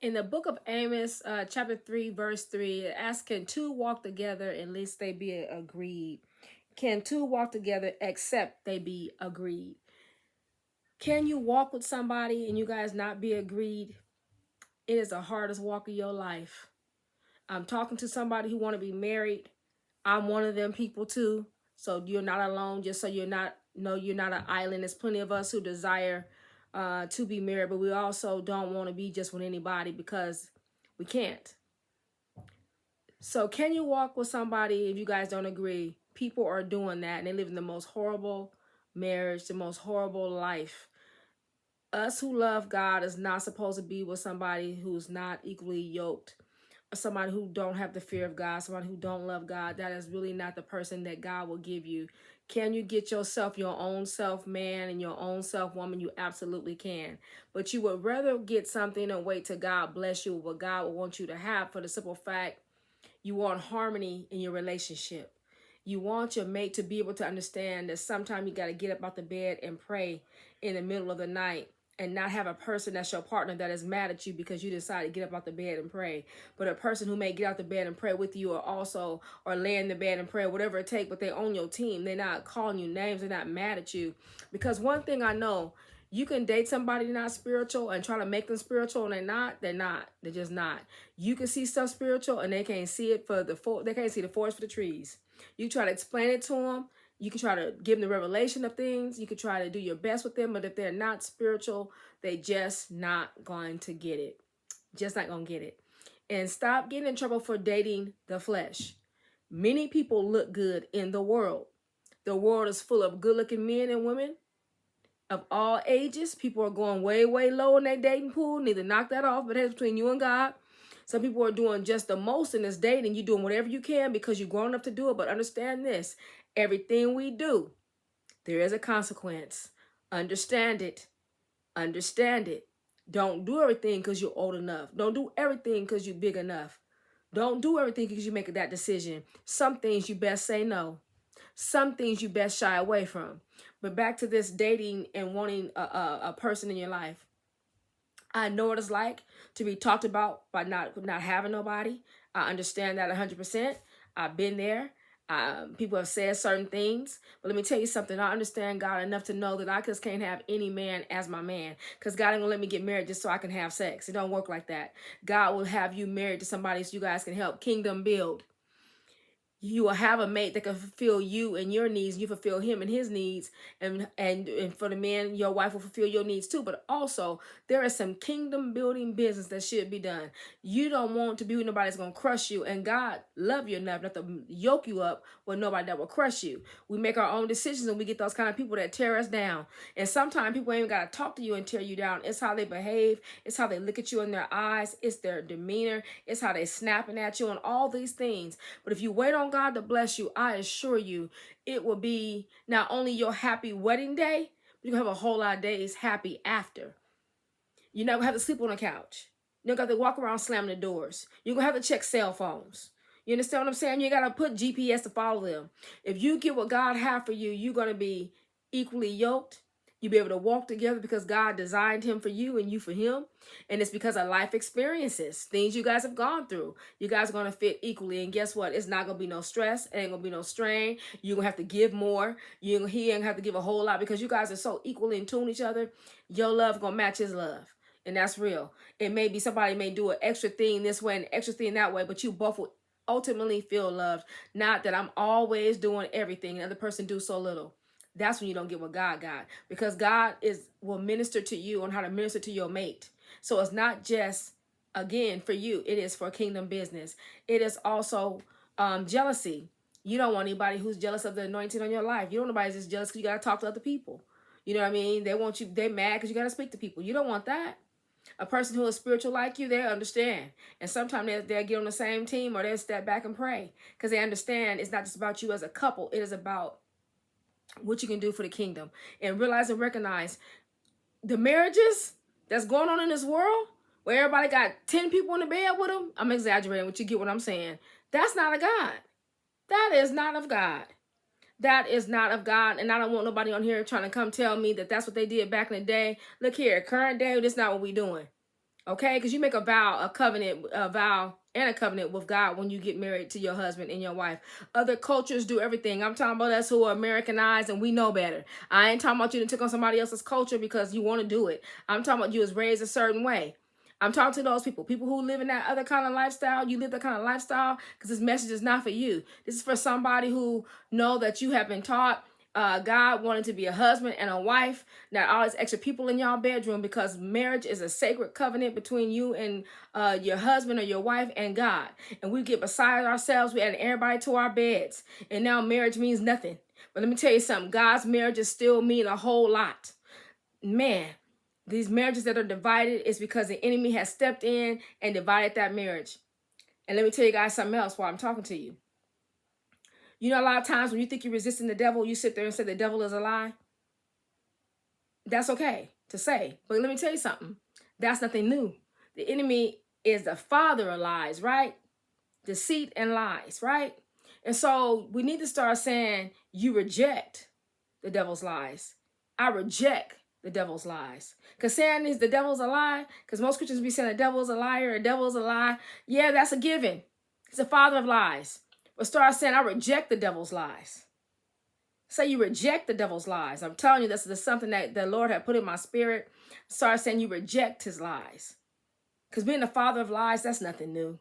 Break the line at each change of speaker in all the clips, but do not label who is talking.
In the book of Amos, chapter 3, verse 3, it asks, can two walk together unless they be agreed? Can two walk together except they be agreed? Can you walk with somebody and you guys not be agreed? It is the hardest walk of your life. I'm talking to somebody who want to be married. I'm one of them people too. So you're not alone. Just so you're not, no, you're not an island. There's plenty of us who desire to be married, but we also don't want to be just with anybody because we can't. So can you walk with somebody if you guys don't agree? People are doing that and they live in the most horrible marriage, the most horrible life. Us who love God is not supposed to be with somebody who's not equally yoked, somebody who don't have the fear of God, somebody who don't love God. That is really not the person that God will give you. Can you get yourself your own self man and your own self woman? You absolutely can. But you would rather get something and wait till God bless you with what God will want you to have, for the simple fact you want harmony in your relationship. You want your mate to be able to understand that sometimes you got to get up out the bed and pray in the middle of the night, and not have a person that's your partner that is mad at you because you decided to get up out the bed and pray. But a person who may get out the bed and pray with you, or lay in the bed and pray, whatever it takes, but they're on your team. They're not calling you names. They're not mad at you. Because one thing I know, you can date somebody not spiritual and try to make them spiritual, and they're not. They're just not. You can see stuff spiritual and they can't see it they can't see the forest for the trees. You try to explain it to them. You can try to give them the revelation of things. You can try to do your best with them, but if they're not spiritual, they just not going to get it. Just not going to get it. And stop getting in trouble for dating the flesh. Many people look good in the world. The world is full of good-looking men and women of all ages. People are going way, way low in their dating pool. Need to knock that off, but it's between you and God. Some people are doing just the most in this dating. You're doing whatever you can because you're grown up to do it. But understand this, everything we do, there is a consequence. Understand it. Understand it. Don't do everything because you're old enough. Don't do everything because you're big enough. Don't do everything because you make that decision. Some things you best say no. Some things you best shy away from. But back to this dating and wanting a person in your life. I know what it's like to be talked about by not having nobody. I understand that 100%. I've been there. People have said certain things, but let me tell you something. I understand God enough to know that I just can't have any man as my man, because God ain't gonna let me get married just so I can have sex. It don't work like that. God will have you married to somebody so you guys can help kingdom build. You will have a mate that can fulfill you and your needs. You fulfill him and his needs, and for the men, your wife will fulfill your needs too. But also, there is some kingdom building business that should be done. You don't want to be with nobody that's gonna crush you, and God love you enough not to yoke you up with nobody that will crush you. We make our own decisions, and we get those kind of people that tear us down. And sometimes people ain't even gotta talk to you and tear you down. It's how they behave. It's how they look at you in their eyes. It's their demeanor. It's how they snapping at you and all these things. But if you wait on God to bless you, I assure you, it will be not only your happy wedding day, but you're going to have a whole lot of days happy after. You're not going to have to sleep on the couch. You're going to have to walk around slamming the doors. You're going to have to check cell phones. You understand what I'm saying? You got to put GPS to follow them. If you get what God has for you, you're going to be equally yoked. You'll be able to walk together because God designed him for you and you for him. And it's because of life experiences, things you guys have gone through. You guys are going to fit equally. And guess what? It's not going to be no stress. It ain't going to be no strain. You're going to have to give more. He ain't going to have to give a whole lot because you guys are so equally in tune with each other. Your love going to match his love. And that's real. It may be somebody may do an extra thing this way and an extra thing that way, but you both will ultimately feel loved. Not that I'm always doing everything and the other person do so little. That's when you don't get what God got, because God will minister to you on how to minister to your mate. So it's not just, again, for you. It is for kingdom business. It is also jealousy. You don't want anybody who's jealous of the anointing on your life. You don't want nobody that's just jealous because you got to talk to other people. You know what I mean? They're mad because you got to speak to people. You don't want that. A person who is spiritual like you, they understand. And sometimes they'll get on the same team or they'll step back and pray because they understand it's not just about you as a couple. It is about what you can do for the kingdom. And realize and recognize the marriages that's going on in this world where everybody got 10 people in the bed with them. I'm exaggerating, but you get what I'm saying. That's not of God. That is not of God. That is not of God. And I don't want nobody on here trying to come tell me that that's what they did back in the day. Look here, current day, that's not what we doing. Okay, because you make a vow, and a covenant with God when you get married to your husband and your wife. Other cultures do everything. I'm talking about us who are Americanized and we know better. I ain't talking about you to took on somebody else's culture because you want to do it. I'm talking about you was raised a certain way. I'm talking to those people who live in that other kind of lifestyle. You live that kind of lifestyle because this message is not for you. This is for somebody who know that you have been taught God wanted to be a husband and a wife, not all these extra people in y'all bedroom, because marriage is a sacred covenant between you and your husband or your wife and God. And we get beside ourselves, we add everybody to our beds, and now marriage means nothing. But let me tell you something, God's marriages still mean a whole lot. Man, these marriages that are divided is because the enemy has stepped in and divided that marriage. And let me tell you guys something else while I'm talking to you. You know, a lot of times when you think you're resisting the devil, you sit there and say the devil is a lie. That's okay to say. But let me tell you something. That's nothing new. The enemy is the father of lies, right? Deceit and lies, right? And so we need to start saying, you reject the devil's lies. I reject the devil's lies. Because saying is the devil's a lie, because most Christians be saying the devil's a liar, the devil's a lie. Yeah, that's a given. He's the father of lies. But start saying, I reject the devil's lies. Say you reject the devil's lies. I'm telling you, this is something that the Lord had put in my spirit. Start saying you reject his lies. Because being the father of lies, that's nothing new.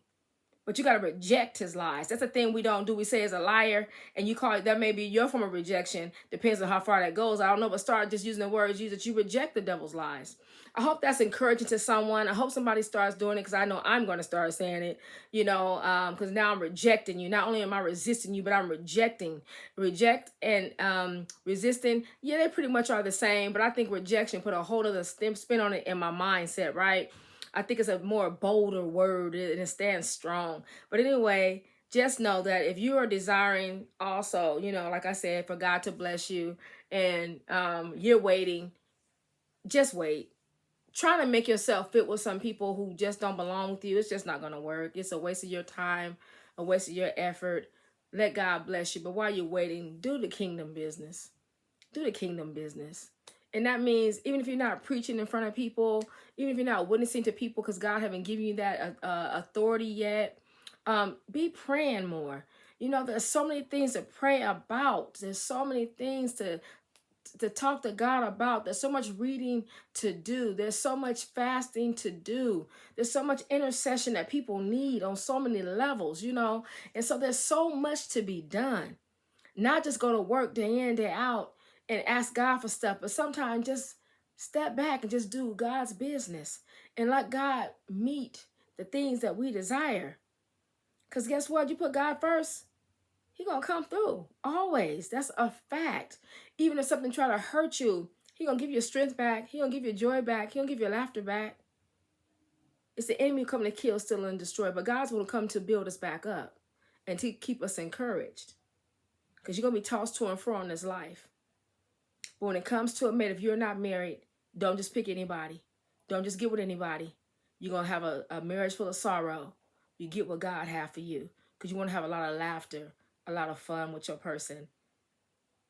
But you got to reject his lies. That's the thing we don't do. We say is a liar, and you call it, that may be your form of rejection. Depends on how far that goes. I don't know, but start just using the words use that you reject the devil's lies. I hope that's encouraging to someone. I hope somebody starts doing it, because I know I'm going to start saying it, because now I'm rejecting you. Not only am I resisting you, but I'm rejecting. Reject and resisting, yeah, they pretty much are the same, but I think rejection put a whole other spin on it in my mindset, right? I think it's a more bolder word and it stands strong. But anyway, just know that if you are desiring also, like I said, for God to bless you and you're waiting, just wait. Trying to make yourself fit with some people who just don't belong with you, it's just not going to work. It's a waste of your time, a waste of your effort. Let God bless you. But while you're waiting, do the kingdom business. Do the kingdom business. And that means even if you're not preaching in front of people, even if you're not witnessing to people because God haven't given you that authority yet, be praying more. There's so many things to pray about. There's so many things to talk to God about. There's so much reading to do. There's so much fasting to do. There's so much intercession that people need on so many levels, And so there's so much to be done. Not just go to work day in, day out and ask God for stuff, but sometimes just step back and just do God's business and let God meet the things that we desire. Because guess what? You put God first, He gonna come through. Always. That's a fact. Even if something try to hurt you, He gonna give you strength back. He gonna give you joy back. He gonna give you laughter back. It's the enemy coming to kill, steal, and destroy. But God's gonna come to build us back up and to keep us encouraged. Because you're going to be tossed to and fro in this life. But when it comes to it, mate, if you're not married, don't just pick anybody. Don't just get with anybody. You're going to have a marriage full of sorrow. You get what God has for you. Because you want to have a lot of laughter, a lot of fun with your person.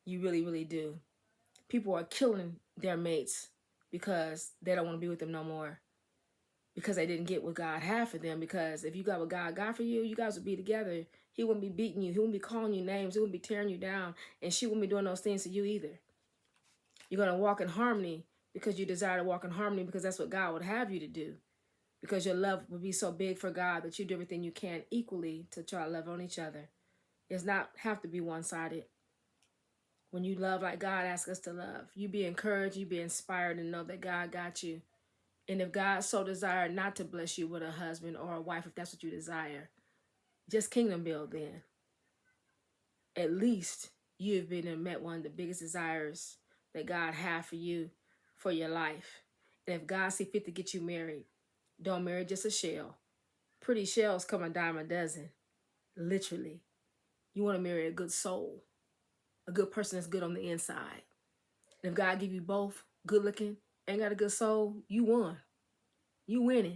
You really, really do. People are killing their mates because they don't want to be with them no more. Because they didn't get what God had for them. Because if you got what God got for you, you guys would be together. He wouldn't be beating you. He wouldn't be calling you names. He wouldn't be tearing you down. And she wouldn't be doing those things to you either. You're going to walk in harmony because you desire to walk in harmony because that's what God would have you to do. Because your love would be so big for God that you do everything you can equally to try to love on each other. It's not have to be one-sided. When you love like God asks us to love, you be encouraged, you be inspired and know that God got you. And if God so desired not to bless you with a husband or a wife, if that's what you desire, just kingdom build then. At least you've been and met one of the biggest desires that God had for you for your life. And if God see fit to get you married, don't marry just a shell. Pretty shells come a dime a dozen. Literally. You want to marry a good soul. A good person that's good on the inside. And if God give you both, good looking, and got a good soul, you won. You winning.